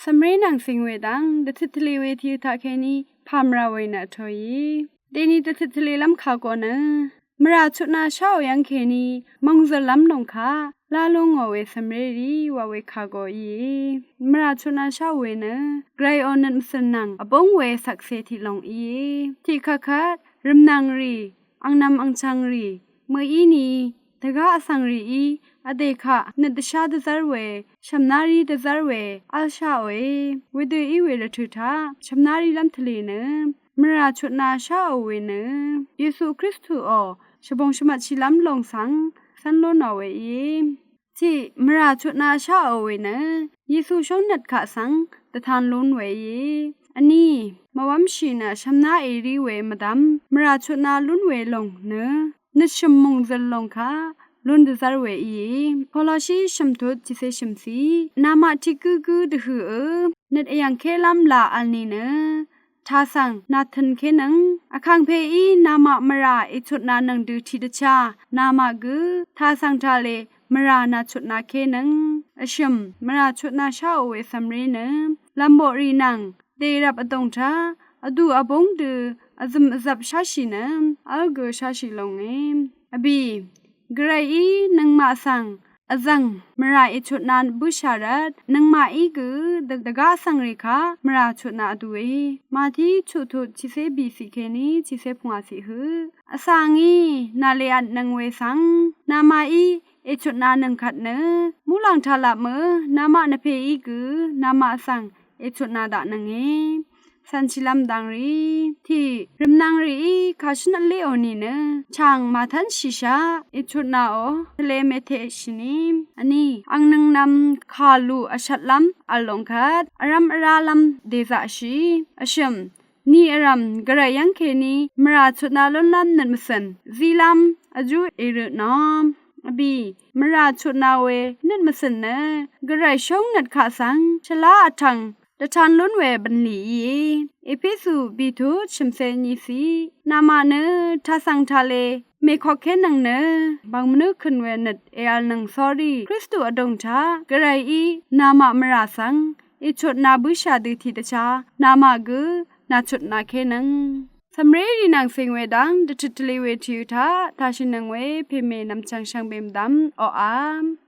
สมรีนังสิงเวดังเดทิทะเลเวทีทาเคนีพามราเวนะทอยเดนีเดทิทะเลลำขากอนะมราชุนาชาวยังเคนีมงซลำนงคาลาลงอเวสมรีรีวาเวคากอยีมราชุนาชาวเวนะไกรออนันมสนังอบงเวสักเซทิลงอีที่คักริมนางรีอังนำอังชังรีเมื่ออีนีตะกะอสังรีอีอเดคะนิดชาดซาร์เวชัมนารีดซาร์เวอัลชาเววิดอีเวระทุทาชัมนารีลัมทะเลเนมราชุนาชาเวเนเยซูคริสต์ออชบงชมัดชิลัมลงสังสันโลนอเวอีที่มราชุนาชาเวเนเยซูชงนัดขะสังตะทานลุนเวยีอันนี้มาวำชีนะชัมนาเอรีเวมดัมมราชุนาลุนเวลงเนนิชมมงซลลงคะลุนดซาร์เวอีพอลาชีชมทุดจิเซชมซีนามาทิกุกุดหือนิดยังเคลัมลาอันนี้เนทาสังนาทันเคนังอคังเพอีนามามราอิชุดนานังดูทิดชานามากุทาสังทาเลมรานาชุดนาเคนังอชิมมราชุดนาชาเวสัมเรเนลัมโบรีนังเดรับอดงทาอดูอบงดูอซึมซับชาชินะอัลกชาชิลงเออบีกรายนังมาสังอจังมราอิชุดนานบุชารัดนังมาอีกุดกาสังริคามราชุดนาดูเอมาที่ชุทุชิเซบีสิเคนีชิเซพงอาสิหืออสังอีนาเลอันนังเวสังนามาอีเอชุดนานังขัดเนมูลังทาลาเมนามานเพอีกุนามาสังเอชุดนาดานังเอสันชิลัมดังรีที่ริมนางรีคาชนัลเลโอนีเนช่างมาทันชิชาอิชุนาโอทะเลเมเทชินีอันนี้อังนังนำคาลูอชัดลัมอัลลงคัดอารัมอาราลัมเดซาชีอชมนี่อารัมกระยังเคนีมราชุนาลลัมนันมสันซีลัมอจูเอรนอมอบีมราชุนาเวนันมสันเนกระชงนัดขาสังชลาทังตะทานล้นเวบันหลีเอพิสูบีทูชิมเซนีสีนามาเนทาสังทาเลเมคอเคนังเนบางมนึกขึ้นเวนัดเอลนังซอรีคริสตูอดงชากระไรอีนามามราสังอิชดนาบุชาดิทิตชานามากุนาชุดนาเคนังสำเร็จนางสิงเวดังดิจิทัลเวทิวทาทาชินังเวเพเมนำจังชังเบมดัมออาม